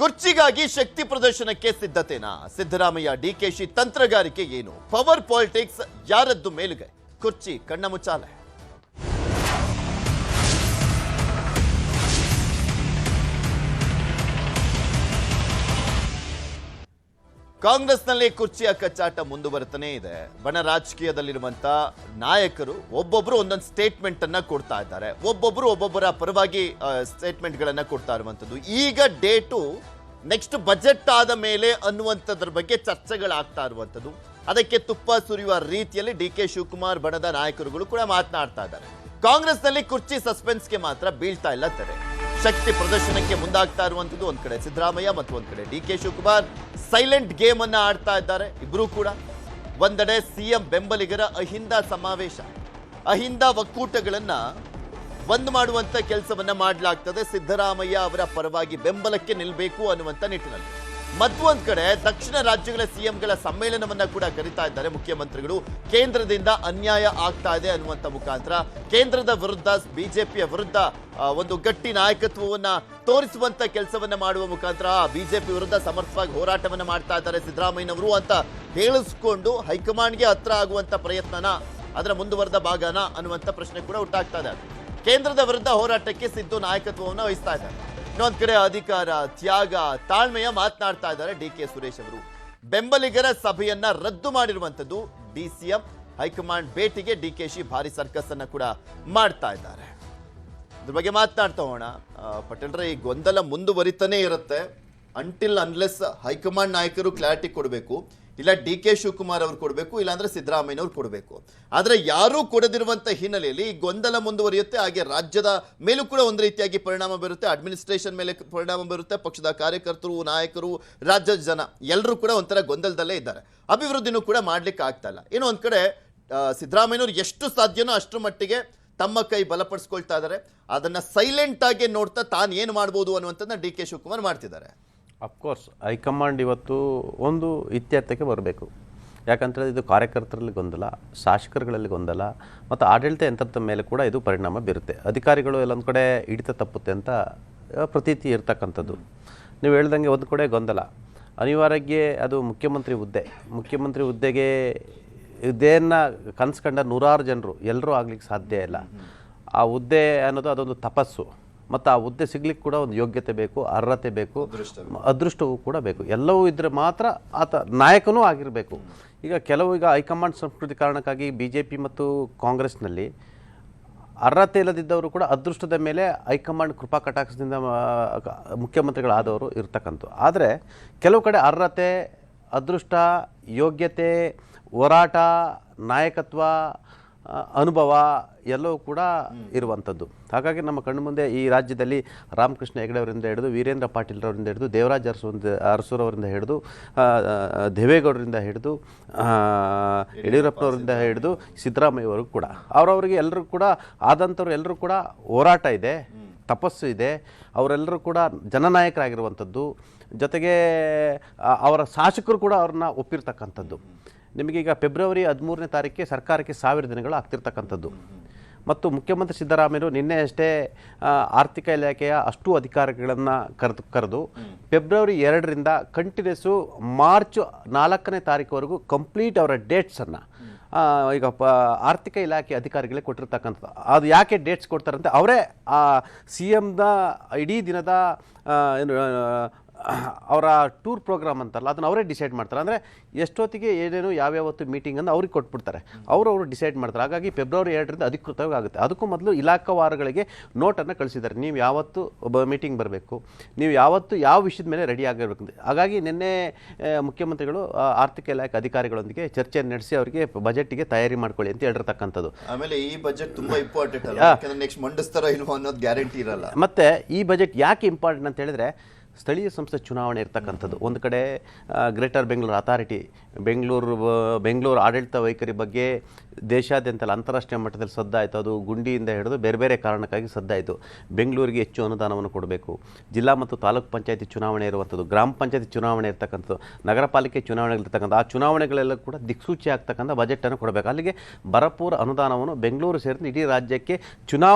ಕುರ್ಚಿಗಾಗಿ ಶಕ್ತಿ ಪ್ರದರ್ಶನಕ್ಕೆ ಸಿದ್ಧತೆನಾ? ಸಿದ್ದರಾಮಯ್ಯ ಡಿಕೆಶಿ ತಂತ್ರಗಾರಿಕೆ ಏನು? ಪವರ್ ಪಾಲಿಟಿಕ್ಸ್ ಯಾರದ್ದು ಮೇಲುಗೈ? ಕುರ್ಚಿ ಕಣ್ಣ ಮುಚ್ಚಾಲೆ. ಕಾಂಗ್ರೆಸ್ನಲ್ಲಿ ಕುರ್ಚಿಯ ಕಚ್ಚಾಟ ಮುಂದುವರೆತಾನೆ ಇದೆ. ಬಣ ರಾಜಕೀಯದಲ್ಲಿರುವಂತ ನಾಯಕರು ಒಬ್ಬೊಬ್ರು ಒಂದೊಂದು ಸ್ಟೇಟ್ಮೆಂಟ್ ಅನ್ನ ಕೊಡ್ತಾ ಇದ್ದಾರೆ. ಒಬ್ಬೊಬ್ಬರ ಪರವಾಗಿ ಸ್ಟೇಟ್ಮೆಂಟ್ ಗಳನ್ನ ಕೊಡ್ತಾ ಇರುವಂತದ್ದು. ಈಗ ಡೇಟು ನೆಕ್ಸ್ಟ್ ಬಜೆಟ್ ಆದ ಮೇಲೆ ಅನ್ನುವಂಥದ್ರ ಬಗ್ಗೆ ಚರ್ಚೆಗಳಾಗ್ತಾ ಇರುವಂತದ್ದು. ಅದಕ್ಕೆ ತುಪ್ಪ ಸುರಿಯುವ ರೀತಿಯಲ್ಲಿ ಡಿಕೆ ಶಿವಕುಮಾರ್ ಬಣದ ನಾಯಕರುಗಳು ಕೂಡ ಮಾತನಾಡ್ತಾ ಇದ್ದಾರೆ. ಕಾಂಗ್ರೆಸ್ನಲ್ಲಿ ಕುರ್ಚಿ ಸಸ್ಪೆನ್ಸ್ಗೆ ಮಾತ್ರ ಬೀಳ್ತಾ ಇಲ್ಲ ತೆರೆ. ಶಕ್ತಿ ಪ್ರದರ್ಶನಕ್ಕೆ ಮುಂದಾಗ್ತಾ ಇರುವಂತದ್ದು ಒಂದ್ ಕಡೆ ಸಿದ್ದರಾಮಯ್ಯ ಮತ್ತು ಒಂದ್ ಕಡೆ ಡಿಕೆ ಶಿವಕುಮಾರ್ ಸೈಲೆಂಟ್ ಗೇಮ್ ಅನ್ನ ಆಡ್ತಾ ಇದ್ದಾರೆ ಇಬ್ರು ಕೂಡ. ಒಂದೆಡೆ ಸಿಎಂ ಬೆಂಬಲಿಗರ ಅಹಿಂದ ಸಮಾವೇಶ, ಅಹಿಂದ ಒಕ್ಕೂಟಗಳನ್ನ ಬಂದ್ ಮಾಡುವಂತ ಕೆಲಸವನ್ನ ಮಾಡಲಾಗ್ತದೆ. ಸಿದ್ದರಾಮಯ್ಯ ಅವರ ಪರವಾಗಿ ಬೆಂಬಲಕ್ಕೆ ನಿಲ್ಲಬೇಕು ಅನ್ನುವಂತ ನಿಟ್ಟಿನಲ್ಲಿ. ಮತ್ತೊಂದ್ ಕಡೆ ದಕ್ಷಿಣ ರಾಜ್ಯಗಳ ಸಿಎಂಗಳ ಸಮ್ಮೇಳನವನ್ನ ಕೂಡ ಕರೀತಾ ಇದ್ದಾರೆ ಮುಖ್ಯಮಂತ್ರಿಗಳು. ಕೇಂದ್ರದಿಂದ ಅನ್ಯಾಯ ಆಗ್ತಾ ಇದೆ ಅನ್ನುವಂತ ಮುಖಾಂತರ ಕೇಂದ್ರದ ವಿರುದ್ಧ, ಬಿಜೆಪಿಯ ವಿರುದ್ಧ ಒಂದು ಗಟ್ಟಿ ನಾಯಕತ್ವವನ್ನ ತೋರಿಸುವಂತ ಕೆಲಸವನ್ನ ಮಾಡುವ ಮುಖಾಂತರ ಬಿಜೆಪಿ ವಿರುದ್ಧ ಸಮರ್ಥವಾಗಿ ಹೋರಾಟವನ್ನ ಮಾಡ್ತಾ ಇದ್ದಾರೆ ಸಿದ್ದರಾಮಯ್ಯನವರು ಅಂತ ಹೇಳಿಸ್ಕೊಂಡು ಹೈಕಮಾಂಡ್ಗೆ ಹತ್ರ ಆಗುವಂತ ಪ್ರಯತ್ನನ, ಅದರ ಮುಂದುವರೆದ ಭಾಗನ ಅನ್ನುವಂತ ಪ್ರಶ್ನೆ ಕೂಡ ಹುಟ್ಟಾಗ್ತಾ ಇದೆ. ಕೇಂದ್ರದ ವಿರುದ್ಧ ಹೋರಾಟಕ್ಕೆ ಸಿದ್ದು ನಾಯಕತ್ವವನ್ನು ವಹಿಸ್ತಾ ಇದ್ದಾರೆ. ಇನ್ನೊಂದ್ ಕಡೆ ಅಧಿಕಾರ, ತ್ಯಾಗ, ತಾಳ್ಮೆಯ ಮಾತನಾಡ್ತಾ ಇದ್ದಾರೆ ಡಿಕೆ ಸುರೇಶ್ ಅವರು. ಬೆಂಬಲಿಗರ ಸಭೆಯನ್ನ ರದ್ದು ಮಾಡಿರುವಂತದ್ದು ಡಿಸಿಎಂ. ಹೈಕಮಾಂಡ್ ಭೇಟಿಗೆ ಡಿಕೆಶಿ ಭಾರಿ ಸರ್ಕಸ್ ಅನ್ನ ಕೂಡ ಮಾಡ್ತಾ ಇದ್ದಾರೆ. ಇದ್ರ ಬಗ್ಗೆ ಮಾತನಾಡ್ತಾ ಹೋಗೋಣ. ಪಟೇಲ್ರೆ, ಈ ಗೊಂದಲ ಮುಂದುವರಿತಾನೆ ಇರುತ್ತೆ ಅಂಟಿಲ್ ಅನ್ಲೆಸ್ ಹೈಕಮಾಂಡ್ ನಾಯಕರು ಕ್ಲಾರಿಟಿ ಕೊಡಬೇಕು, ಇಲ್ಲ ಡಿ ಕೆ ಶಿವಕುಮಾರ್ ಅವರು ಕೊಡಬೇಕು, ಇಲ್ಲಾಂದ್ರೆ ಸಿದ್ದರಾಮಯ್ಯನವ್ರು ಕೊಡಬೇಕು. ಆದ್ರೆ ಯಾರೂ ಕೊಡದಿರುವಂತ ಹಿನ್ನೆಲೆಯಲ್ಲಿ ಈ ಗೊಂದಲ ಮುಂದುವರಿಯುತ್ತೆ. ಹಾಗೆ ರಾಜ್ಯದ ಮೇಲೂ ಕೂಡ ಒಂದು ರೀತಿಯಾಗಿ ಪರಿಣಾಮ ಬೀರುತ್ತೆ, ಅಡ್ಮಿನಿಸ್ಟ್ರೇಷನ್ ಮೇಲೆ ಪರಿಣಾಮ ಬೀರುತ್ತೆ. ಪಕ್ಷದ ಕಾರ್ಯಕರ್ತರು, ನಾಯಕರು, ರಾಜ್ಯದ ಜನ ಎಲ್ಲರೂ ಕೂಡ ಒಂಥರ ಗೊಂದಲದಲ್ಲೇ ಇದ್ದಾರೆ. ಅಭಿವೃದ್ಧಿನೂ ಕೂಡ ಮಾಡ್ಲಿಕ್ಕೆ ಆಗ್ತಾ ಇಲ್ಲ. ಏನೋ ಒಂದ್ ಕಡೆ ಸಿದ್ದರಾಮಯ್ಯನವ್ರು ಎಷ್ಟು ಸಾಧ್ಯನೋ ಅಷ್ಟರ ಮಟ್ಟಿಗೆ ತಮ್ಮ ಕೈ ಬಲಪಡಿಸ್ಕೊಳ್ತಾ ಇದ್ದಾರೆ. ಅದನ್ನ ಸೈಲೆಂಟ್ ಆಗಿ ನೋಡ್ತಾ ತಾನು ಏನು ಮಾಡ್ಬೋದು ಅನ್ನುವಂಥದ್ದನ್ನ ಡಿ ಕೆ ಶಿವಕುಮಾರ್ ಮಾಡ್ತಿದ್ದಾರೆ. ಅಫ್ಕೋರ್ಸ್ ಹೈಕಮಾಂಡ್ ಇವತ್ತು ಒಂದು ಇತ್ಯರ್ಥಕ್ಕೆ ಬರಬೇಕು. ಯಾಕಂದರೆ ಇದು ಕಾರ್ಯಕರ್ತರಲ್ಲಿ ಗೊಂದಲ, ಶಾಸಕರುಗಳಲ್ಲಿ ಗೊಂದಲ ಮತ್ತು ಆಡಳಿತ ಯಂತ್ರದ ಮೇಲೆ ಕೂಡ ಇದು ಪರಿಣಾಮ ಬೀರುತ್ತೆ. ಅಧಿಕಾರಿಗಳು ಎಲ್ಲೊಂದು ಕಡೆ ಹಿಡಿತ ತಪ್ಪುತ್ತೆ ಅಂತ ಪ್ರತೀತಿ ಇರ್ತಕ್ಕಂಥದ್ದು. ನೀವು ಹೇಳ್ದಂಗೆ ಒಂದು ಕಡೆ ಗೊಂದಲ ಅನಿವಾರ್ಯಕ್ಕೆ ಅದು ಮುಖ್ಯಮಂತ್ರಿ ಹುದ್ದೆಗೆ ಹುದ್ದೆಯನ್ನು ಕನಸ್ಕಂಡ ನೂರಾರು ಜನರು ಎಲ್ಲರೂ ಆಗ್ಲಿಕ್ಕೆ ಸಾಧ್ಯ ಇಲ್ಲ. ಆ ಹುದ್ದೆ ಅನ್ನೋದು ಅದೊಂದು ತಪಸ್ಸು. ಮತ್ತು ಆ ಹುದ್ದೆ ಸಿಗ್ಲಿಕ್ಕೆ ಕೂಡ ಒಂದು ಯೋಗ್ಯತೆ ಬೇಕು, ಅರ್ಹತೆ ಬೇಕು, ಅದೃಷ್ಟವೂ ಕೂಡ ಬೇಕು. ಎಲ್ಲವೂ ಇದ್ದರೆ ಮಾತ್ರ ಆತ ನಾಯಕನೂ ಆಗಿರಬೇಕು. ಈಗ ಹೈಕಮಾಂಡ್ ಸಂಸ್ಕೃತಿ ಕಾರಣಕ್ಕಾಗಿ BJP ಮತ್ತು ಕಾಂಗ್ರೆಸ್ನಲ್ಲಿ ಅರ್ಹತೆ ಇಲ್ಲದಿದ್ದವರು ಕೂಡ ಅದೃಷ್ಟದ ಮೇಲೆ ಹೈಕಮಾಂಡ್ ಕೃಪಾ ಕಟಾಕ್ಷದಿಂದ ಮುಖ್ಯಮಂತ್ರಿಗಳಾದವರು ಇರ್ತಕ್ಕಂಥ. ಆದರೆ ಕೆಲವು ಕಡೆ ಅರ್ಹತೆ, ಅದೃಷ್ಟ, ಯೋಗ್ಯತೆ, ಹೋರಾಟ, ನಾಯಕತ್ವ, ಅನುಭವ ಎಲ್ಲವೂ ಕೂಡ ಇರುವಂಥದ್ದು. ಹಾಗಾಗಿ ನಮ್ಮ ಕಣ್ಣು ಮುಂದೆ ಈ ರಾಜ್ಯದಲ್ಲಿ ರಾಮಕೃಷ್ಣ ಹೆಗಡೆ ಅವರಿಂದ ಹಿಡಿದು, ವೀರೇಂದ್ರ ಪಾಟೀಲ್ರವರಿಂದ ಹಿಡಿದು, ದೇವರಾಜ್ ಅರಸೂರವರಿಂದ ಹಿಡಿದು, ದೇವೇಗೌಡರಿಂದ ಹಿಡಿದು, ಯಡಿಯೂರಪ್ಪನವರಿಂದ ಹಿಡಿದು ಸಿದ್ದರಾಮಯ್ಯವರೆಗೂ ಕೂಡ ಅವರವರಿಗೆ ಎಲ್ಲರೂ ಕೂಡ ಆದಂಥವ್ರು ಎಲ್ಲರೂ ಕೂಡ ಹೋರಾಟ ಇದೆ, ತಪಸ್ಸು ಇದೆ. ಅವರೆಲ್ಲರೂ ಕೂಡ ಜನನಾಯಕರಾಗಿರುವಂಥದ್ದು. ಜೊತೆಗೆ ಅವರ ಶಾಸಕರು ಕೂಡ ಅವ್ರನ್ನ ಒಪ್ಪಿರ್ತಕ್ಕಂಥದ್ದು. ನಿಮಗೀಗ ಫೆಬ್ರವರಿ 13ನೇ ತಾರೀಕಿಗೆ ಸರ್ಕಾರಕ್ಕೆ 1000 ದಿನಗಳು ಆಗ್ತಿರ್ತಕ್ಕಂಥದ್ದು. ಮತ್ತು ಮುಖ್ಯಮಂತ್ರಿ ಸಿದ್ದರಾಮಯ್ಯರು ನಿನ್ನೆ ಅಷ್ಟೇ ಆರ್ಥಿಕ ಇಲಾಖೆಯ ಅಷ್ಟು ಅಧಿಕಾರಿಗಳನ್ನು ಕರೆದು ಫೆಬ್ರವರಿ 2ರಿಂದ ಕಂಟಿನ್ಯೂಸು ಮಾರ್ಚ್ 4ನೇ ತಾರೀಕುವರೆಗೂ ಕಂಪ್ಲೀಟ್ ಅವರ ಡೇಟ್ಸನ್ನು ಈಗ ಆರ್ಥಿಕ ಇಲಾಖೆ ಅಧಿಕಾರಿಗಳೇ ಕೊಟ್ಟಿರ್ತಕ್ಕಂಥದ್ದು. ಅದು ಯಾಕೆ ಡೇಟ್ಸ್ ಕೊಡ್ತಾರಂತೆ ಅವರೇ CMದ ಇಡೀ ದಿನದ ಅವರ ಟೂರ್ ಪ್ರೋಗ್ರಾಮ್ ಅಂತಲ್ಲ ಅದನ್ನು ಅವರೇ ಡಿಸೈಡ್ ಮಾಡ್ತಾರೆ. ಅಂದರೆ ಎಷ್ಟೊತ್ತಿಗೆ ಏನೇನು ಯಾವ್ಯಾವತ್ತು ಮೀಟಿಂಗನ್ನು ಅವ್ರಿಗೆ ಕೊಟ್ಬಿಡ್ತಾರೆ, ಅವರು ಡಿಸೈಡ್ ಮಾಡ್ತಾರೆ. ಹಾಗಾಗಿ ಫೆಬ್ರವರಿ 2ರಿಂದ ಅಧಿಕೃತವಾಗಿ ಆಗುತ್ತೆ. ಅದಕ್ಕೂ ಮೊದಲು ಇಲಾಖಾವಾರುಗಳಿಗೆ ನೋಟನ್ನು ಕಳಿಸಿದ್ದಾರೆ, ನೀವು ಯಾವತ್ತು ಮೀಟಿಂಗ್ ಬರಬೇಕು, ನೀವು ಯಾವತ್ತು ಯಾವ ವಿಷಯದ ಮೇಲೆ ರೆಡಿ ಆಗಿರಬೇಕು. ಹಾಗಾಗಿ ನಿನ್ನೆ ಮುಖ್ಯಮಂತ್ರಿಗಳು ಆರ್ಥಿಕ ಇಲಾಖೆ ಅಧಿಕಾರಿಗಳೊಂದಿಗೆ ಚರ್ಚೆಯನ್ನು ನಡೆಸಿ ಅವರಿಗೆ ಬಜೆಟ್ಗೆ ತಯಾರಿ ಮಾಡ್ಕೊಳ್ಳಿ ಅಂತ ಹೇಳಿರ್ತಕ್ಕಂಥದ್ದು. ಆಮೇಲೆ ಈ ಬಜೆಟ್ ತುಂಬಾ ಇಂಪಾರ್ಟೆಂಟ್ ಅಲ್ಲ, ನೆಕ್ಸ್ಟ್ ಮಂಡಿಸ್ತಾರೋ ಇಲ್ವೋ ಅನ್ನೋದು ಗ್ಯಾರಂಟಿ ಇರಲ್ಲ. ಮತ್ತೆ ಈ ಬಜೆಟ್ ಯಾಕೆ ಇಂಪಾರ್ಟೆಂಟ್ ಅಂತ ಹೇಳಿದ್ರೆ, ಸ್ಥಳೀಯ ಸಂಸ್ಥೆ ಚುನಾವಣೆ ಇರ್ತಕ್ಕಂಥದ್ದು. ಒಂದು ಕಡೆ ಗ್ರೇಟರ್ ಬೆಂಗಳೂರು ಅಥಾರಿಟಿ, ಬೆಂಗಳೂರು ಆಡಳಿತ ವೈಖರಿ ಬಗ್ಗೆ ದೇಶಾದ್ಯಂತ ಅಂತಾರಾಷ್ಟ್ರೀಯ ಮಟ್ಟದಲ್ಲಿ ಸದ್ದಾಯಿತು. ಅದು ಗುಂಡಿಯಿಂದ ಹಿಡಿದು ಬೇರೆ ಬೇರೆ ಕಾರಣಕ್ಕಾಗಿ ಸದ್ದಾಯಿತು. ಬೆಂಗಳೂರಿಗೆ ಹೆಚ್ಚು ಅನುದಾನವನ್ನು ಕೊಡಬೇಕು. ಜಿಲ್ಲಾ ಮತ್ತು ತಾಲೂಕು ಪಂಚಾಯತಿ ಚುನಾವಣೆ ಇರುವಂಥದ್ದು, ಗ್ರಾಮ ಪಂಚಾಯತಿ ಚುನಾವಣೆ ಇರ್ತಕ್ಕಂಥದ್ದು, ನಗರ ಪಾಲಿಕೆ ಚುನಾವಣೆಗಳಿರ್ತಕ್ಕಂಥ ಆ ಚುನಾವಣೆಗಳೆಲ್ಲ ಕೂಡ ದಿಕ್ಸೂಚಿ ಆಗ್ತಕ್ಕಂಥ ಬಜೆಟನ್ನು ಕೊಡಬೇಕು. ಅಲ್ಲಿಗೆ ಭರಪೂರ ಅನುದಾನವನ್ನು ಬೆಂಗಳೂರು ಸೇರಿದಂತೆ ಇಡೀ ರಾಜ್ಯಕ್ಕೆ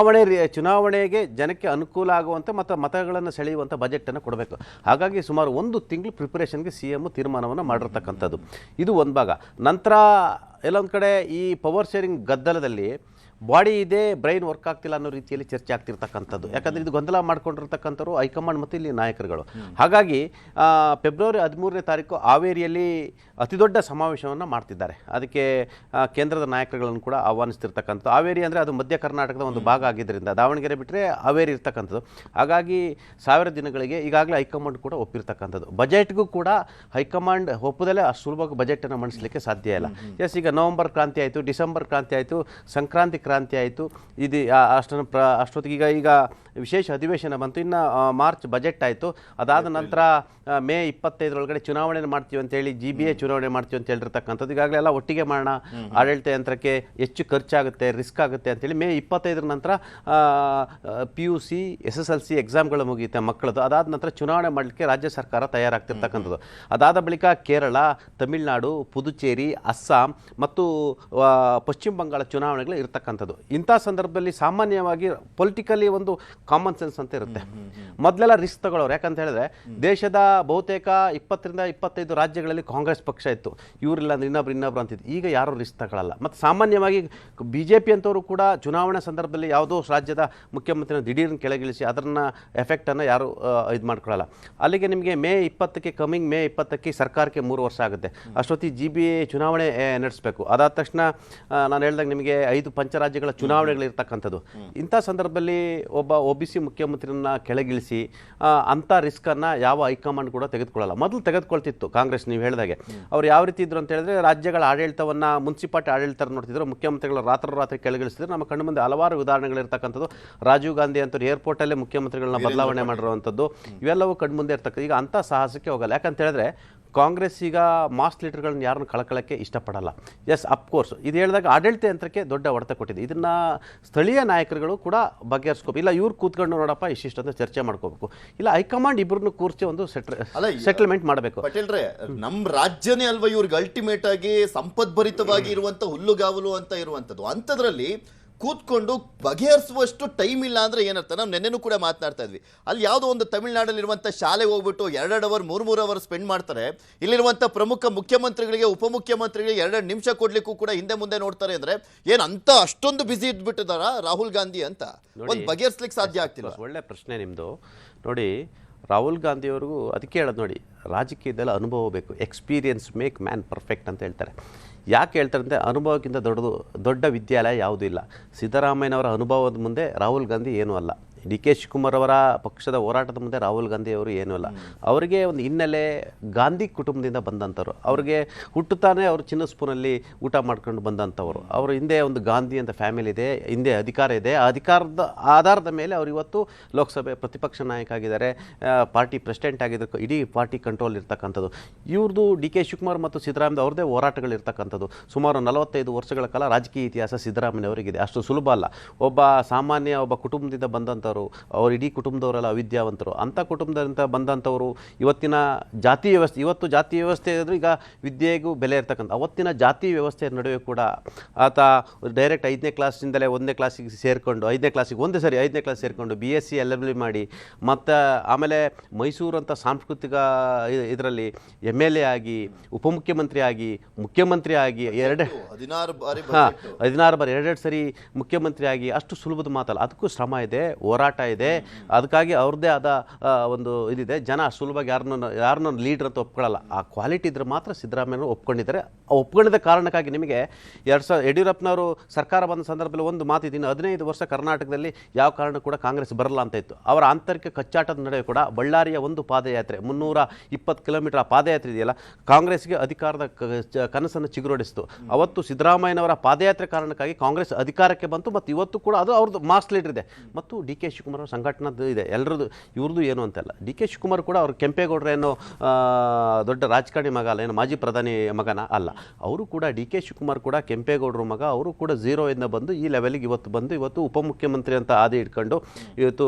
ಚುನಾವಣೆಗೆ ಜನಕ್ಕೆ ಅನುಕೂಲ ಆಗುವಂಥ ಮತ್ತು ಮತಗಳನ್ನು ಸೆಳೆಯುವಂಥ ಬಜೆಟನ್ನು ಕೊಡಬೇಕು. ಮಾಡಬೇಕು. ಹಾಗಾಗಿ ಸುಮಾರು 1 ತಿಂಗಳು ಪ್ರಿಪರೇಷನ್ಗೆ CM ತೀರ್ಮಾನವನ್ನು ಮಾಡಿರ್ತಕ್ಕಂಥದ್ದು. ಇದು ಒಂದು ಭಾಗ. ನಂತರ ಎಲ್ಲೊಂದು ಕಡೆ ಈ ಪವರ್ ಶೇರಿಂಗ್ ಗದ್ದಲದಲ್ಲಿ ಬಾಡಿ ಇದೆ, ಬ್ರೈನ್ ವರ್ಕ್ ಆಗ್ತಿಲ್ಲ ಅನ್ನೋ ರೀತಿಯಲ್ಲಿ ಚರ್ಚೆ ಆಗ್ತಿರ್ತಕ್ಕಂಥದ್ದು. ಯಾಕಂದರೆ ಇದು ಗೊಂದಲ ಮಾಡ್ಕೊಂಡಿರ್ತಕ್ಕಂಥವ್ರು ಹೈಕಮಾಂಡ್ ಮತ್ತು ಇಲ್ಲಿ ನಾಯಕರುಗಳು. ಹಾಗಾಗಿ ಫೆಬ್ರವರಿ 13ನೇ ತಾರೀಕು ಹಾವೇರಿಯಲ್ಲಿ ಅತಿ ದೊಡ್ಡ ಸಮಾವೇಶವನ್ನು ಮಾಡ್ತಿದ್ದಾರೆ. ಅದಕ್ಕೆ ಕೇಂದ್ರದ ನಾಯಕರುಗಳನ್ನು ಕೂಡ ಆಹ್ವಾನಿಸ್ತಿರ್ತಕ್ಕಂಥದ್ದು. ಹಾವೇರಿ ಅಂದರೆ ಅದು ಮಧ್ಯ ಕರ್ನಾಟಕದ ಒಂದು ಭಾಗ ಆಗಿದ್ದರಿಂದ ದಾವಣಗೆರೆ ಬಿಟ್ಟರೆ ಹಾವೇರಿ ಇರ್ತಕ್ಕಂಥದ್ದು. ಹಾಗಾಗಿ 1000 ದಿನಗಳಿಗೆ ಈಗಾಗಲೇ ಹೈಕಮಾಂಡ್ ಕೂಡ ಒಪ್ಪಿರ್ತಕ್ಕಂಥದ್ದು. ಬಜೆಟ್ಗೂ ಕೂಡ ಹೈಕಮಾಂಡ್ ಒಪ್ಪದಲ್ಲೇ ಅಷ್ಟು ಸುಲಭವಾಗಿ ಬಜೆಟನ್ನು ಮಂಡಿಸಲಿಕ್ಕೆ ಸಾಧ್ಯ ಇಲ್ಲ. ಎಸ್, ಈಗ ನವೆಂಬರ್ ಕ್ರಾಂತಿ ಆಯಿತು, ಡಿಸೆಂಬರ್ ಕ್ರಾಂತಿ ಆಯಿತು, ಸಂಕ್ರಾಂತಿ ಕ್ರಾಂತಿ ಆಯಿತು. ಇದು ಅಷ್ಟೊತ್ತಿಗೆ ಈಗ ವಿಶೇಷ ಅಧಿವೇಶನ ಬಂತು. ಇನ್ನು ಮಾರ್ಚ್ ಬಜೆಟ್ ಆಯಿತು. ಅದಾದ ನಂತರ ಮೇ 25ರೊಳಗಡೆ ಚುನಾವಣೆ ಮಾಡ್ತೀವಿ ಅಂತೇಳಿ GBA ಚುನಾವಣೆ ಮಾಡ್ತೀವಿ ಅಂತ ಹೇಳಿರ್ತಕ್ಕಂಥದ್ದು. ಈಗಾಗಲೇ ಎಲ್ಲ ಒಟ್ಟಿಗೆ ಮಾಡೋಣ, ಆಡಳಿತ ಯಂತ್ರಕ್ಕೆ ಹೆಚ್ಚು ಖರ್ಚಾಗುತ್ತೆ, ರಿಸ್ಕ್ ಆಗುತ್ತೆ ಅಂತೇಳಿ ಮೇ 25ರ ನಂತರ PUC SSLC ಎಕ್ಸಾಮ್ಗಳು ಮುಗಿಯುತ್ತೆ ಮಕ್ಕಳದು. ಅದಾದ ನಂತರ ಚುನಾವಣೆ ಮಾಡಲಿಕ್ಕೆ ರಾಜ್ಯ ಸರ್ಕಾರ ತಯಾರಾಗ್ತಿರ್ತಕ್ಕಂಥದ್ದು. ಅದಾದ ಬಳಿಕ ಕೇರಳ, ತಮಿಳುನಾಡು, ಪುದುಚೇರಿ, ಅಸ್ಸಾಂ ಮತ್ತು ಪಶ್ಚಿಮ ಬಂಗಾಳ ಚುನಾವಣೆಗಳು ಇರ್ತಕ್ಕಂಥದ್ದು. ಇಂಥ ಸಂದರ್ಭದಲ್ಲಿ ಸಾಮಾನ್ಯವಾಗಿ ಪೊಲಿಟಿಕಲಿ ಒಂದು ಕಾಮನ್ ಸೆನ್ಸ್ ಅಂತ ಇರುತ್ತೆ. ಮೊದಲೆಲ್ಲ ರಿಸ್ಕ್ ತಗೊಳ್ಳೋರು. ಯಾಕಂತ ಹೇಳಿದ್ರೆ ದೇಶದ ಬಹುತೇಕ 20ರಿಂದ 25 ರಾಜ್ಯಗಳಲ್ಲಿ ಕಾಂಗ್ರೆಸ್ ಪಕ್ಷ ಇತ್ತು. ಇವರಿಲ್ಲ ಅಂದ್ರೆ ಇನ್ನೊಬ್ರು ಅಂತಿದ್ದು. ಈಗ ಯಾರು ರಿಸ್ಕ್ ತಗೊಳ್ಳಲ್ಲ. ಮತ್ತು ಸಾಮಾನ್ಯವಾಗಿ BJP ಅಂತವರು ಕೂಡ ಚುನಾವಣಾ ಸಂದರ್ಭದಲ್ಲಿ ಯಾವುದೋ ರಾಜ್ಯದ ಮುಖ್ಯಮಂತ್ರಿನ ದಿಢೀರ್ನ ಕೆಳಗಿಳಿಸಿ ಅದನ್ನ ಎಫೆಕ್ಟನ್ನು ಯಾರು ಇದು ಮಾಡ್ಕೊಳ್ಳಲ್ಲ. ಅಲ್ಲಿಗೆ ನಿಮಗೆ ಮೇ 20ಕ್ಕೆ ಸರ್ಕಾರಕ್ಕೆ 3 ವರ್ಷ ಆಗುತ್ತೆ. ಅಷ್ಟೊತ್ತಿಗೆ GBA ಚುನಾವಣೆ ನಡೆಸಬೇಕು. ಅದಾದ ತಕ್ಷಣ ನಾನು ಹೇಳಿದಾಗ ನಿಮಗೆ 5 ಪಂಚರಾಜ್ಯಗಳ ಚುನಾವಣೆಗಳಿರ್ತಕ್ಕಂಥದ್ದು. ಇಂಥ ಸಂದರ್ಭದಲ್ಲಿ ಒಬ್ಬ OBC ಮುಖ್ಯಮಂತ್ರಿಯನ್ನ ಕೆಳಗಿಳಿಸಿ ಅಂಥ ರಿಸ್ಕನ್ನು ಯಾವ ಹೈಕಮಾಂಡ್ ಕೂಡ ತೆಗೆದುಕೊಳ್ಳಲ್ಲ. ಮೊದಲು ತೆಗೆದುಕೊಳ್ತಿತ್ತು ಕಾಂಗ್ರೆಸ್. ನೀವು ಹೇಳಿದಾಗೆ ಅವ್ರು ಯಾವ ರೀತಿ ಇದ್ರು ಅಂತ ಹೇಳಿದ್ರೆ ರಾಜ್ಯಗಳ ಆಡಳಿತವನ್ನು, ಮುನ್ಸಿಪಾಲಿಟಿ ಆಡಳಿತ ನೋಡ್ತಿದ್ರು, ಮುಖ್ಯಮಂತ್ರಿಗಳು ರಾತ್ರಿ ಕೆಳಗಿಳಿಸಿದ್ರು. ನಮ್ಮ ಕಣ್ಣು ಮುಂದೆ ಹಲವಾರು ಉದಾಹರಣೆಗಳಿರ್ತಕ್ಕಂಥದ್ದು. ರಾಜೀವ್ ಗಾಂಧಿ ಅಂತ ಏರ್ಪೋರ್ಟಲ್ಲೇ ಮುಖ್ಯಮಂತ್ರಿಗಳನ್ನ ಬದಲಾವಣೆ ಮಾಡಿರುವಂಥದ್ದು ಇವೆಲ್ಲವೂ ಕಣ್ಮುಂದೆ ಇರ್ತಕ್ಕಂಥ. ಈಗ ಅಂಥ ಸಾಹಸಕ್ಕೆ ಹೋಗಲ್ಲ. ಯಾಕಂತ ಹೇಳಿದ್ರೆ ಕಾಂಗ್ರೆಸ್ ಈಗ ಮಾಸ್ ಲೀಡರ್ಗಳನ್ನ ಯಾರನ್ನು ಕಳ್ಕೊಳ್ಳೋಕ್ಕೆ ಇಷ್ಟಪಡಲ್ಲ. ಎಸ್, ಅಫ್ಕೋರ್ಸ್ ಇದು ಹೇಳಿದಾಗ ಆಡಳಿತ ಯಂತ್ರಕ್ಕೆ ದೊಡ್ಡ ಹೊಡೆತ ಕೊಟ್ಟಿದೆ. ಇದನ್ನು ಸ್ಥಳೀಯ ನಾಯಕರುಗಳು ಕೂಡ ಬಗೆಹರಿಸ್ಕೋಬೇಕು. ಇಲ್ಲ ಇವ್ರು ಕೂತ್ಕೊಂಡು ನೋಡಪ್ಪ ಇಷ್ಟಿಷ್ಟಂತ ಚರ್ಚೆ ಮಾಡ್ಕೋಬೇಕು. ಇಲ್ಲ ಹೈಕಮಾಂಡ್ ಇಬ್ಬರನ್ನು ಕೂರಿಸಿ ಒಂದು ಸೆಟಲ್ಮೆಂಟ್ ಮಾಡಬೇಕು. ಪಟೇಲ್ರೆ, ನಮ್ಮ ರಾಜ್ಯನೇ ಅಲ್ವಾ ಇವ್ರಿಗೆ ಅಲ್ಟಿಮೇಟ್ ಆಗಿ ಸಂಪದ್ಭರಿತವಾಗಿ ಇರುವಂತ ಹುಲ್ಲುಗಾವಲು ಅಂತ ಇರುವಂತದ್ದು. ಅಂಥದ್ರಲ್ಲಿ ಕೂತ್ಕೊಂಡು ಬಗೆಹರಿಸುವಷ್ಟು ಟೈಮ್ ಇಲ್ಲ ಅಂದ್ರೆ ಏನರ್ಥ? ನಾವು ನೆನ್ನೆನೂ ಕೂಡ ಮಾತನಾಡ್ತಾ ಇದ್ವಿ. ಅಲ್ಲಿ ಯಾವುದೋ ಒಂದು ತಮಿಳ್ನಾಡಲ್ಲಿರುವಂಥ ಶಾಲೆಗೆ ಹೋಗ್ಬಿಟ್ಟು 2 ಅವರ್ 3 ಅವರ್ ಸ್ಪೆಂಡ್ ಮಾಡ್ತಾರೆ. ಇಲ್ಲಿರುವಂಥ ಪ್ರಮುಖ ಮುಖ್ಯಮಂತ್ರಿಗಳಿಗೆ, ಉಪಮುಖ್ಯಮಂತ್ರಿಗಳಿಗೆ 2 ನಿಮಿಷ ಕೊಡ್ಲಿಕ್ಕೂ ಕೂಡ ಹಿಂದೆ ಮುಂದೆ ನೋಡ್ತಾರೆ. ಅಂದ್ರೆ ಏನ್ ಅಂತ ಅಷ್ಟೊಂದು ಬಿಸಿ ಇದ್ಬಿಟ್ಟಿದಾರ ರಾಹುಲ್ ಗಾಂಧಿ ಅಂತ? ಒಂದು ಬಗೆಹರಿಸ್ಲಿಕ್ಕೆ ಸಾಧ್ಯ ಆಗ್ತಿಲ್ಲ. ಒಳ್ಳೆ ಪ್ರಶ್ನೆ ನಿಮ್ಮದು. ನೋಡಿ, ರಾಹುಲ್ ಗಾಂಧಿಯವ್ರಿಗೂ ಅದಕ್ಕೆ ಹೇಳೋದು ನೋಡಿ, ರಾಜಕೀಯದಲ್ಲಿ ಅನುಭವ ಬೇಕು. ಎಕ್ಸ್ಪೀರಿಯನ್ಸ್ ಮೇಕ್ ಮ್ಯಾನ್ ಪರ್ಫೆಕ್ಟ್ ಅಂತ ಹೇಳ್ತಾರೆ. ಯಾಕೆ ಹೇಳ್ತಾರೆ ಅಂದರೆ ಅನುಭವಕ್ಕಿಂತ ದೊಡ್ಡ ವಿದ್ಯಾಲಯ ಯಾವುದೂ ಇಲ್ಲ. ಸಿದ್ದರಾಮಯ್ಯನವರ ಅನುಭವದ ಮುಂದೆ ರಾಹುಲ್ ಗಾಂಧಿ ಏನೂ ಅಲ್ಲ. DK ಶಿವಕುಮಾರ್ ಅವರ ಪಕ್ಷದ ಹೋರಾಟದ ಮುಂದೆ ರಾಹುಲ್ ಗಾಂಧಿ ಅವರು ಏನೂ ಅಲ್ಲ. ಅವರಿಗೆ ಒಂದು ಹಿನ್ನೆಲೆ ಗಾಂಧಿ ಕುಟುಂಬದಿಂದ ಬಂದಂಥವ್ರು. ಅವ್ರಿಗೆ ಹುಟ್ಟುತ್ತಾನೆ ಅವರು ಚಿನ್ನ ಸ್ಪೂನಲ್ಲಿ ಊಟ ಮಾಡ್ಕೊಂಡು ಬಂದಂಥವ್ರು. ಅವರು ಹಿಂದೆ ಒಂದು ಗಾಂಧಿ ಅಂತ ಫ್ಯಾಮಿಲಿ ಇದೆ, ಹಿಂದೆ ಅಧಿಕಾರ ಇದೆ. ಆ ಅಧಿಕಾರದ ಆಧಾರದ ಮೇಲೆ ಅವರು ಇವತ್ತು ಲೋಕಸಭೆ ಪ್ರತಿಪಕ್ಷ ನಾಯಕ ಆಗಿದ್ದಾರೆ, ಪಾರ್ಟಿ ಪ್ರೆಸಿಡೆಂಟ್ ಆಗಿದ್ದಾರೆ, ಇಡೀ ಪಾರ್ಟಿ ಕಂಟ್ರೋಲ್ ಇರ್ತಕ್ಕಂಥದ್ದು. ಇವ್ರದ್ದು DK ಶಿವಕುಮಾರ್ ಮತ್ತು ಸಿದ್ದರಾಮಯ್ಯ ಅವ್ರದ್ದೇ ಹೋರಾಟಗಳಿರ್ತಕ್ಕಂಥದ್ದು. ಸುಮಾರು 45 ವರ್ಷಗಳ ಕಾಲ ರಾಜಕೀಯ ಇತಿಹಾಸ ಸಿದ್ದರಾಮಯ್ಯವರಿಗಿದೆ. ಅಷ್ಟು ಸುಲಭ ಅಲ್ಲ. ಒಬ್ಬ ಸಾಮಾನ್ಯ ಒಬ್ಬ ಕುಟುಂಬದಿಂದ ಬಂದಂಥವ್ರು, ಅವ್ರು ಇಡೀ ಕುಟುಂಬದವರೆಲ್ಲ ಅವಿದ್ಯಾವಂತರು. ಅಂಥ ಕುಟುಂಬದಿಂದ ಬಂದಂಥವರು ಇವತ್ತಿನ ಜಾತಿ ವ್ಯವಸ್ಥೆ, ಇವತ್ತು ಜಾತಿ ವ್ಯವಸ್ಥೆ ಇದ್ರೂ ಈಗ ವಿದ್ಯೆಗೂ ಬೆಲೆ ಇರ್ತಕ್ಕಂಥ ಅವತ್ತಿನ ಜಾತಿ ವ್ಯವಸ್ಥೆ ನಡುವೆ ಕೂಡ ಆತ ಡೈರೆಕ್ಟ್ 5ನೇ ಕ್ಲಾಸಿಂದಲೇ 1ನೇ ಕ್ಲಾಸಿಗೆ ಸೇರಿಕೊಂಡು 5ನೇ ಕ್ಲಾಸಿಗೆ 5ನೇ ಕ್ಲಾಸ್ ಸೇರಿಕೊಂಡು BSc LLB ಮಾಡಿ ಮತ್ತು ಆಮೇಲೆ ಮೈಸೂರು ಅಂತ ಸಾಂಸ್ಕೃತಿಕ ಇದರಲ್ಲಿ MLA ಆಗಿ, ಉಪಮುಖ್ಯಮಂತ್ರಿ ಆಗಿ, ಮುಖ್ಯಮಂತ್ರಿ ಆಗಿ 16 ಬಾರಿ 2 ಸರಿ ಮುಖ್ಯಮಂತ್ರಿ ಆಗಿ. ಅಷ್ಟು ಸುಲಭದ ಮಾತಲ್ಲ. ಅದಕ್ಕೂ ಶ್ರಮ ಇದೆ, ಹೋರಾಟ ಇದೆ. ಅದಕ್ಕಾಗಿ ಅವ್ರದ್ದೇ ಆದ ಒಂದು ಇದಿದೆ. ಜನ ಸುಲಭವಾಗಿ ಯಾರನ್ನ ಲೀಡರ್ ಅಂತ ಒಪ್ಕೊಳ್ಳಲ್ಲ. ಆ ಕ್ವಾಲಿಟಿ ಇದ್ರೆ ಮಾತ್ರ ಸಿದ್ದರಾಮಯ್ಯವರು ಒಪ್ಕೊಂಡಿದ್ದಾರೆ. ಒಪ್ಕೊಂಡಿದ್ದ ಕಾರಣಕ್ಕಾಗಿ ನಿಮಗೆ ಯಡಿಯೂರಪ್ಪನವರು ಸರ್ಕಾರ ಬಂದ ಸಂದರ್ಭದಲ್ಲಿ ಒಂದು ಮಾತಿದ್ದೀನಿ, 15 ವರ್ಷ ಕರ್ನಾಟಕದಲ್ಲಿ ಯಾವ ಕಾರಣ ಕೂಡ ಕಾಂಗ್ರೆಸ್ ಬರಲ್ಲ ಅಂತ ಇತ್ತು. ಅವರ ಆಂತರಿಕ ಕಚ್ಚಾಟದ ನಡುವೆ ಕೂಡ ಬಳ್ಳಾರಿಯ ಒಂದು ಪಾದಯಾತ್ರೆ 320 ಕಿಲೋಮೀಟರ್ ಆ ಪಾದಯಾತ್ರೆ ಇದೆಯಲ್ಲ, ಕಾಂಗ್ರೆಸ್ಗೆ ಅಧಿಕಾರದ ಕನಸನ್ನು ಚಿಗುರೊಡಿಸಿತು. ಅವತ್ತು ಸಿದ್ದರಾಮಯ್ಯನವರ ಪಾದಯಾತ್ರೆ ಕಾರಣಕ್ಕಾಗಿ ಕಾಂಗ್ರೆಸ್ ಅಧಿಕಾರಕ್ಕೆ ಬಂತು. ಮತ್ತು ಇವತ್ತು ಕೂಡ ಅದು ಅವ್ರದ್ದು ಮಾಸ್ ಲೀಡರ್ ಇದೆ. ಮತ್ತು DK ಶಿವಕುಮಾರ್ ಅವ್ರ ಸಂಘಟನದ್ದು ಇದೆ. ಎಲ್ಲರದ್ದು, ಇವ್ರದ್ದು ಏನು ಅಂತಲ್ಲ. DK ಶಿವಕುಮಾರ್ ಕೂಡ ಅವರು ಕೆಂಪೇಗೌಡರ ಏನೋ ದೊಡ್ಡ ರಾಜಕಾರಣಿ ಮಗ ಅಲ್ಲ, ಏನು ಮಾಜಿ ಪ್ರಧಾನಿ ಮಗನ ಅಲ್ಲ. ಅವರು ಕೂಡ DK ಶಿವಕುಮಾರ್ ಕೂಡ ಕೆಂಪೇಗೌಡರ ಮಗ. ಅವರು ಕೂಡ 0 ಬಂದು ಈ ಲೆವೆಲ್ಗೆ ಇವತ್ತು ಉಪಮುಖ್ಯಮಂತ್ರಿ ಅಂತ ಆದಿ ಇಟ್ಕೊಂಡು ಇವತ್ತು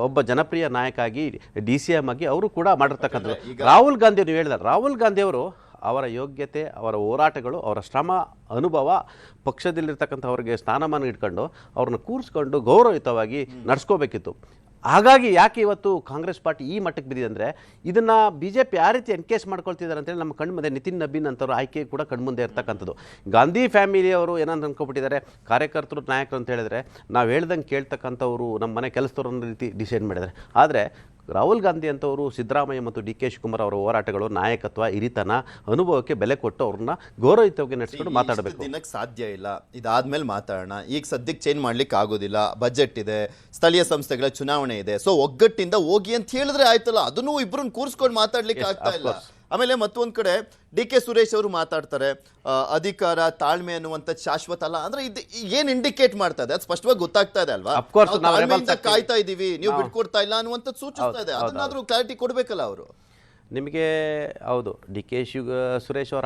ಒಬ್ಬ ಜನಪ್ರಿಯ ನಾಯಕ ಆಗಿ DCM ಆಗಿ ಅವರು ಕೂಡ ಮಾಡಿರ್ತಕ್ಕಂಥದ್ದು. ರಾಹುಲ್ ಗಾಂಧಿ ನೀವು ಹೇಳಿದ್ದಾರೆ, ರಾಹುಲ್ ಗಾಂಧಿ ಅವರು ಅವರ ಯೋಗ್ಯತೆ, ಅವರ ಹೋರಾಟಗಳು, ಅವರ ಶ್ರಮ, ಅನುಭವ, ಪಕ್ಷದಲ್ಲಿರ್ತಕ್ಕಂಥ ಅವರಿಗೆ ಸ್ಥಾನಮಾನ ಇಟ್ಕೊಂಡು ಅವ್ರನ್ನ ಕೂರಿಸ್ಕೊಂಡು ಗೌರವಯುತವಾಗಿ ನಡೆಸ್ಕೋಬೇಕಿತ್ತು. ಹಾಗಾಗಿ ಯಾಕೆ ಇವತ್ತು ಕಾಂಗ್ರೆಸ್ ಪಾರ್ಟಿ ಈ ಮಟ್ಟಕ್ಕೆ ಬಿದ್ದಿದೆ ಅಂದರೆ ಇದನ್ನು ಬಿ ಜೆ ಪಿ ಯಾವ ರೀತಿ ಎನ್ಕೇಸ್ ಮಾಡ್ಕೊಳ್ತಿದ್ದಾರೆ ಅಂತೇಳಿ ನಮ್ಮ ಕಣ್ಮುಂದೆ ನಿತಿನ್ ನಬೀನ್ ಅಂತವ್ರು ಆಯ್ಕೆ ಕೂಡ ಕಣ್ಮುಂದೆ ಇರ್ತಕ್ಕಂಥದ್ದು. ಗಾಂಧಿ ಫ್ಯಾಮಿಲಿಯವರು ಏನಂತ ಅನ್ಕೊಬಿಟ್ಟಿದ್ದಾರೆ, ಕಾರ್ಯಕರ್ತರು ನಾಯಕರು ಅಂತ ಹೇಳಿದ್ರೆ ನಾವು ಹೇಳ್ದಂಗೆ ಕೇಳ್ತಕ್ಕಂಥವ್ರು ನಮ್ಮ ಮನೆ ಕೆಲಸದವ್ರು ಅನ್ನೋ ರೀತಿ ಡಿಸೈಡ್ ಮಾಡಿದ್ದಾರೆ. ಆದರೆ ರಾಹುಲ್ ಗಾಂಧಿ ಅಂತವರು ಸಿದ್ದರಾಮಯ್ಯ ಮತ್ತು ಡಿ ಕೆ ಶಿವಕುಮಾರ್ ಅವರ ಹೋರಾಟಗಳು, ನಾಯಕತ್ವ, ಹಿರಿತನ, ಅನುಭವಕ್ಕೆ ಬೆಲೆ ಕೊಟ್ಟು ಅವ್ರನ್ನ ಗೌರವಯುತವಾಗಿ ನಡೆಸ್ಕೊಂಡು ಮಾತಾಡಬೇಕು. ದಿನಕ್ಕೆ ಸಾಧ್ಯ ಇಲ್ಲ, ಇದಾದ್ಮೇಲೆ ಮಾತಾಡೋಣ. ಈಗ ಸದ್ಯಕ್ಕೆ ಚೇಂಜ್ ಮಾಡ್ಲಿಕ್ಕೆ ಆಗೋದಿಲ್ಲ, ಬಜೆಟ್ ಇದೆ, ಸ್ಥಳೀಯ ಸಂಸ್ಥೆಗಳ ಚುನಾವಣೆ ಇದೆ, ಸೊ ಒಗ್ಗಟ್ಟಿಂದ ಹೋಗಿ ಅಂತ ಹೇಳಿದ್ರೆ ಆಯ್ತಲ್ಲ. ಅದನ್ನು ಇಬ್ಬರನ್ನ ಕೂರಿಸ್ಕೊಂಡು ಮಾತಾಡ್ಲಿಕ್ಕೆ ಆಗ್ತಾ ಇಲ್ಲ. ಆಮೇಲೆ ಮತ್ತೊಂದ್ ಕಡೆ ಡಿ ಕೆ ಸುರೇಶ್ ಅವರು ಮಾತಾಡ್ತಾರೆ, ಅಧಿಕಾರ ತಾಳ್ಮೆ ಅನ್ನುವಂಥ ಶಾಶ್ವತ ಅಲ್ಲ ಅಂದ್ರೆ ಇದು ಏನ್ ಇಂಡಿಕೇಟ್ ಮಾಡ್ತಾ ಇದೆ? ಅದು ಸ್ಪಷ್ಟವಾಗಿ ಗೊತ್ತಾಗ್ತಾ ಇದೆ ಅಲ್ವಾ? ತಾಳ್ಮೆಯಿಂದ ಕಾಯ್ತಾ ಇದೀವಿ, ನೀವು ಬಿಟ್ಕೊಡ್ತಾ ಇಲ್ಲ ಅನ್ನುವಂಥದ್ದು ಸೂಚಿಸ್ತಾ ಇದೆ. ಅದನ್ನಾದ್ರೂ ಕ್ಲಾರಿಟಿ ಕೊಡ್ಬೇಕಲ್ಲ ಅವರು. ನಿಮಗೆ ಹೌದು, ಡಿ ಕೆ ಸುರೇಶ್ ಅವ್ರ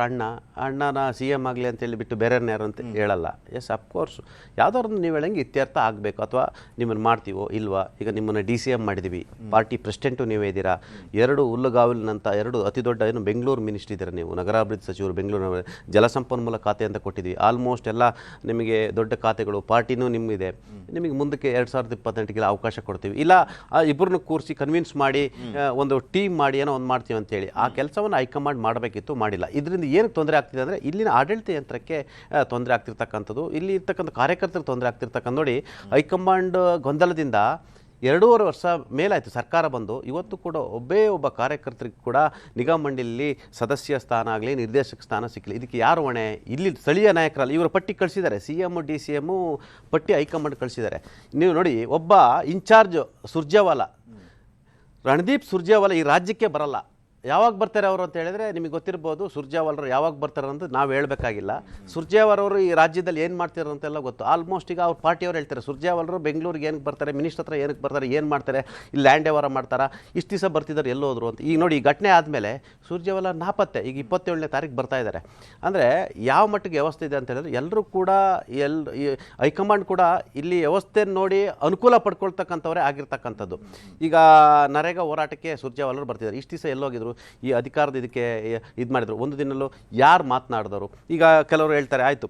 ಅಣ್ಣನ ಸಿ ಎಮ್ ಆಗಲಿ ಅಂತೇಳಿ ಬಿಟ್ಟು ಬೇರೆಯವ್ರನ್ನ ಯಾರು ಅಂತ ಹೇಳಲ್ಲ. ಎಸ್, ಅಫ್ಕೋರ್ಸ್ ಯಾವುದಾದ್ರು ನೀವು ಹೇಳಂಗೆ ಇತ್ಯರ್ಥ ಆಗಬೇಕು, ಅಥವಾ ನಿಮ್ಮನ್ನು ಮಾಡ್ತೀವೋ ಇಲ್ವಾ. ಈಗ ನಿಮ್ಮನ್ನು ಡಿ ಸಿ ಎಮ್ ಮಾಡಿದ್ದೀವಿ, ಪಾರ್ಟಿ ಪ್ರೆಸಿಡೆಂಟು ನೀವೇ ಇದ್ದೀರಾ, 2 ಹುಲ್ಲುಗಾವಲಿನಂಥ 2 ಅತಿ ದೊಡ್ಡ ಏನು ಬೆಂಗಳೂರು ಮಿನಿಸ್ಟ್ರಿ ಇದ್ದೀರಾ ನೀವು, ನಗರಾಭಿವೃದ್ಧಿ ಸಚಿವರು, ಬೆಂಗಳೂರು ಜಲಸಂಪನ್ಮೂಲ ಖಾತೆ ಅಂತ ಕೊಟ್ಟಿದ್ವಿ. ಆಲ್ಮೋಸ್ಟ್ ಎಲ್ಲ ನಿಮಗೆ ದೊಡ್ಡ ಖಾತೆಗಳು, ಪಾರ್ಟಿನೂ ನಿಮ್ಮಿದೆ. ನಿಮಗೆ ಮುಂದಕ್ಕೆ 2028ಗೆ ಅವಕಾಶ ಕೊಡ್ತೀವಿ, ಇಲ್ಲ ಇಬ್ಬರನ್ನು ಕೂರಿಸಿ ಕನ್ವಿನ್ಸ್ ಮಾಡಿ ಒಂದು ಟೀಮ್ ಮಾಡಿ ಏನೋ ಒಂದು ಮಾಡ್ತೀವಿ ಅಂತೇಳಿ ಆ ಕೆಲಸವನ್ನು ಹೈಕಮಾಂಡ್ ಮಾಡಬೇಕಿತ್ತು, ಮಾಡಿಲ್ಲ. ಇದರಿಂದ ಏನಕ್ಕೆ ತೊಂದರೆ ಆಗ್ತಿದೆ ಅಂದರೆ ಇಲ್ಲಿನ ಆಡಳಿತ ಯಂತ್ರಕ್ಕೆ ತೊಂದರೆ ಆಗ್ತಿರ್ತಕ್ಕಂಥದ್ದು, ಇಲ್ಲಿ ಇರ್ತಕ್ಕಂಥ ಕಾರ್ಯಕರ್ತರಿಗೆ ತೊಂದರೆ ಆಗ್ತಿರ್ತಕ್ಕಂಥ. ನೋಡಿ, ಹೈಕಮಾಂಡ್ ಗೊಂದಲದಿಂದ 2.5 ವರ್ಷ ಮೇಲಾಯಿತು ಸರ್ಕಾರ ಬಂದು. ಇವತ್ತು ಕೂಡ ಒಬ್ಬ ಕಾರ್ಯಕರ್ತರಿಗೆ ಕೂಡ ನಿಗಾ ಮಂಡಳಿಯಲ್ಲಿ ಸದಸ್ಯ ಸ್ಥಾನ ಆಗಲಿ, ನಿರ್ದೇಶಕ ಸ್ಥಾನ ಸಿಕ್ಕಲಿ. ಇದಕ್ಕೆ ಯಾರು ಹೊಣೆ? ಇಲ್ಲಿ ಸ್ಥಳೀಯ ನಾಯಕರಲ್ಲ, ಇವರು ಪಟ್ಟಿ ಕಳಿಸಿದ್ದಾರೆ, C M D C M ಪಟ್ಟಿ ಹೈಕಮಾಂಡ್ ಕಳಿಸಿದ್ದಾರೆ. ನೀವು ನೋಡಿ, ಒಬ್ಬ ಇನ್ಚಾರ್ಜ್ ಸುರ್ಜೇವಾಲಾ, ರಣದೀಪ್ ಸುರ್ಜೇವಾಲಾ ಈ ರಾಜ್ಯಕ್ಕೆ ಬರಲ್ಲ. ಯಾವಾಗ ಬರ್ತಾರೆ ಅವರು ಅಂತ ಹೇಳಿದ್ರೆ ನಿಮಗೆ ಗೊತ್ತಿರ್ಬೋದು. ಸುರ್ಜೇವಾಲರು ಯಾವಾಗ ಬರ್ತಾರೆ ಅಂತ ನಾವು ಹೇಳಬೇಕಾಗಿಲ್ಲ. ಸುರ್ಜೇವಾಲವರು ಈ ರಾಜ್ಯದಲ್ಲಿ ಏನು ಮಾಡ್ತಾರೆ ಅಂತೆಲ್ಲ ಗೊತ್ತು. ಆಲ್ಮೋಸ್ಟ್ ಈಗ ಅವ್ರ ಪಾರ್ಟಿಯವ್ರು ಹೇಳ್ತಾರೆ, ಸುರ್ಜೇವಾಲರು ಬೆಂಗಳೂರಿಗೆ ಏನಕ್ಕೆ ಬರ್ತಾರೆ, ಮಿನಿಸ್ಟರ್ ಹತ್ರ ಏನಕ್ಕೆ ಬರ್ತಾರೆ, ಏನು ಮಾಡ್ತಾರೆ, ಇಲ್ಲಿ ಲ್ಯಾಂಡ್ ವ್ಯವಹಾರ ಮಾಡ್ತಾರಾ, ಇಷ್ಟು ದಿವಸ ಬರ್ತಿದ್ದಾರೆ, ಎಲ್ಲೋದ್ರು ಅಂತ. ಈಗ ನೋಡಿ, ಈ ಘಟನೆ ಆದಮೇಲೆ ಸುರ್ಜೇವಾಲಾ ನಾಪತ್ತೆ. ಈಗ 27ನೇ ತಾರೀಕು ಬರ್ತಾ ಇದ್ದಾರೆ. ಅಂದರೆ ಯಾವ ಮಟ್ಟಿಗೆ ವ್ಯವಸ್ಥೆ ಇದೆ ಅಂತ ಹೇಳಿದ್ರೆ ಎಲ್ಲರೂ ಕೂಡ ಹೈಕಮಾಂಡ್ ಕೂಡ ಇಲ್ಲಿ ವ್ಯವಸ್ಥೆಯನ್ನು ನೋಡಿ ಅನುಕೂಲ ಪಡ್ಕೊಳ್ತಕ್ಕಂಥವರೇ ಆಗಿರ್ತಕ್ಕಂಥದ್ದು. ಈಗ ನರೇಗಾ ಹೋರಾಟಕ್ಕೆ ಸುರ್ಜೇವಾಲರು ಬರ್ತಿದ್ದಾರೆ. ಇಷ್ಟು ದಿವಸ ಎಲ್ಲೋಗಿದ್ರು, ಈ ಅಧಿಕಾರದ ಇದಕ್ಕೆ ಇದು ಮಾಡಿದ್ರು. ಒಂದು ದಿನಲ್ಲೂ ಯಾರು ಮಾತನಾಡಿದವರು? ಈಗ ಕೆಲವರು ಹೇಳ್ತಾರೆ, ಆಯಿತು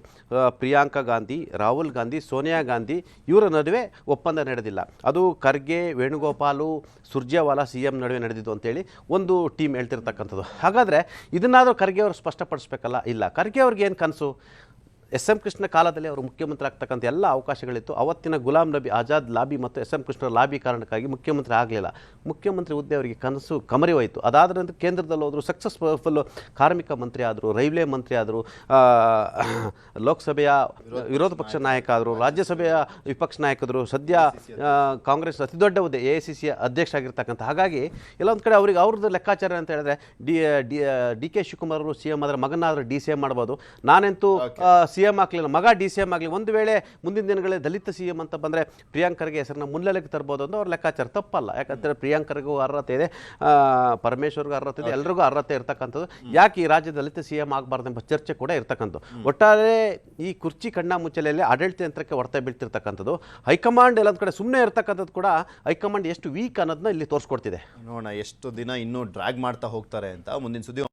ಪ್ರಿಯಾಂಕಾ ಗಾಂಧಿ, ರಾಹುಲ್ ಗಾಂಧಿ, ಸೋನಿಯಾ ಗಾಂಧಿ ಇವರ ನಡುವೆ ಒಪ್ಪಂದ ನಡೆದಿಲ್ಲ, ಅದು ಖರ್ಗೆ, ವೇಣುಗೋಪಾಲು, ಸುರ್ಜೇವಾಲಾ ಸಿ ಎಂ ನಡುವೆ ನಡೆದಿದ್ದು ಅಂತೇಳಿ ಒಂದು ಟೀಮ್ ಹೇಳ್ತಿರ್ತಕ್ಕಂಥದ್ದು. ಹಾಗಾದರೆ ಇದನ್ನಾದರೂ ಖರ್ಗೆ ಅವರು ಸ್ಪಷ್ಟಪಡಿಸ್ಬೇಕಲ್ಲ. ಇಲ್ಲ, ಖರ್ಗೆ ಅವ್ರಿಗೆ ಏನು ಕನಸು? ಎಸ್ ಎಂ ಕೃಷ್ಣ ಕಾಲದಲ್ಲಿ ಅವರು ಮುಖ್ಯಮಂತ್ರಿ ಆಗ್ತಕ್ಕಂಥ ಎಲ್ಲ ಅವಕಾಶಗಳಿತ್ತು. ಅವತ್ತಿನ ಗುಲಾಂ ನಬಿ ಆಜಾದ್ ಲಾಬಿ ಮತ್ತು ಎಸ್ ಎಂ ಕೃಷ್ಣ ಲಾಬಿ ಕಾರಣಕ್ಕಾಗಿ ಮುಖ್ಯಮಂತ್ರಿ ಆಗಲಿಲ್ಲ. ಮುಖ್ಯಮಂತ್ರಿ ಹುದ್ದೆ ಅವರಿಗೆ ಕನಸು ಕಮರಿ ಹೋಯಿತು. ಅದಾದ ನಂತರ ಕೇಂದ್ರದಲ್ಲಿ ಹೋದರು, ಸಕ್ಸಸ್ಫುಲ್ ಕಾರ್ಮಿಕ ಮಂತ್ರಿ ಆದರು, ರೈಲ್ವೆ ಮಂತ್ರಿ ಆದರು, ಲೋಕಸಭೆಯ ವಿರೋಧ ಪಕ್ಷ ನಾಯಕ ಆದರು, ರಾಜ್ಯಸಭೆಯ ವಿಪಕ್ಷ ನಾಯಕರು, ಸದ್ಯ ಕಾಂಗ್ರೆಸ್ ಅತಿ ದೊಡ್ಡ ಹುದ್ದೆ AICC ಅಧ್ಯಕ್ಷ ಆಗಿರ್ತಕ್ಕಂಥ. ಹಾಗಾಗಿ ಎಲ್ಲೊಂದು ಕಡೆ ಅವ್ರಿಗೆ ಅವ್ರದ್ದು ಲೆಕ್ಕಾಚಾರ ಅಂತ ಹೇಳಿದ್ರೆ ಡಿ ಕೆ ಶಿವಕುಮಾರ್ ಅವರು ಸಿ ಎಂ ಆದರೆ ಮಗನಾದರೂ ಡಿ ಸಿ ಎಂ ಮಾಡ್ಬೋದು. ನಾನಂತೂ ಸಿ ಎಂ ಆಗಲಿಲ್ಲ, ಮಗ ಡಿ ಸಿ ಎಂ ಆಗಲಿ, ಒಂದು ವೇಳೆ ಮುಂದಿನ ದಿನಗಳಲ್ಲಿ ದಲಿತ ಸಿ ಎಂ ಅಂತ ಬಂದರೆ ಪ್ರಿಯಾಂಕರ್ಗೆ ಹೆಸರನ್ನ ಮುನ್ನೆಲೆಗೆ ತರ್ಬೋದು ಅಂತ ಅವ್ರ ಲೆಕ್ಕಾಚಾರ. ತಪ್ಪಲ್ಲ, ಯಾಕಂದರೆ ಪ್ರಿಯಾಂಕರ್ಗೂ ಅರ್ಹತೆ ಇದೆ, ಪರಮೇಶ್ವರ್ಗೂ ಅರ್ಹತೆ ಇದೆ, ಎಲ್ರಿಗೂ ಅರ್ಹತೆ ಇರ್ತಕ್ಕಂಥದ್ದು. ಯಾಕೆ ಈ ರಾಜ್ಯದ ದಲಿತ ಸಿ ಎಂ ಆಗಬಾರ್ದು ಎಂಬ ಚರ್ಚೆ ಕೂಡ ಇರ್ತಕ್ಕಂಥದ್ದು. ಒಟ್ಟಾರೆ ಈ ಕುರ್ಚಿ ಕಣ್ಣ ಮುಚ್ಚಲೆಯಲ್ಲಿ ಆಡಳಿತ ಯಂತ್ರಕ್ಕೆ ಹೊರತೆ ಬೀಳ್ತಿರ್ತಕ್ಕಂಥದ್ದು. ಹೈಕಮಾಂಡ್ ಎಲ್ಲೊಂದು ಕಡೆ ಸುಮ್ಮನೆ ಇರ್ತಕ್ಕಂಥದ್ದು ಕೂಡ ಹೈಕಮಾಂಡ್ ಎಷ್ಟು ವೀಕ್ ಅನ್ನೋದನ್ನ ಇಲ್ಲಿ ತೋರಿಸ್ಕೊಡ್ತಿದೆ. ನೋಡೋಣ ಎಷ್ಟು ದಿನ ಇನ್ನೂ ಡ್ರ್ಯಾಗ್ ಮಾಡ್ತಾ ಹೋಗ್ತಾರೆ ಅಂತ. ಮುಂದಿನ ಸುದ್ದಿ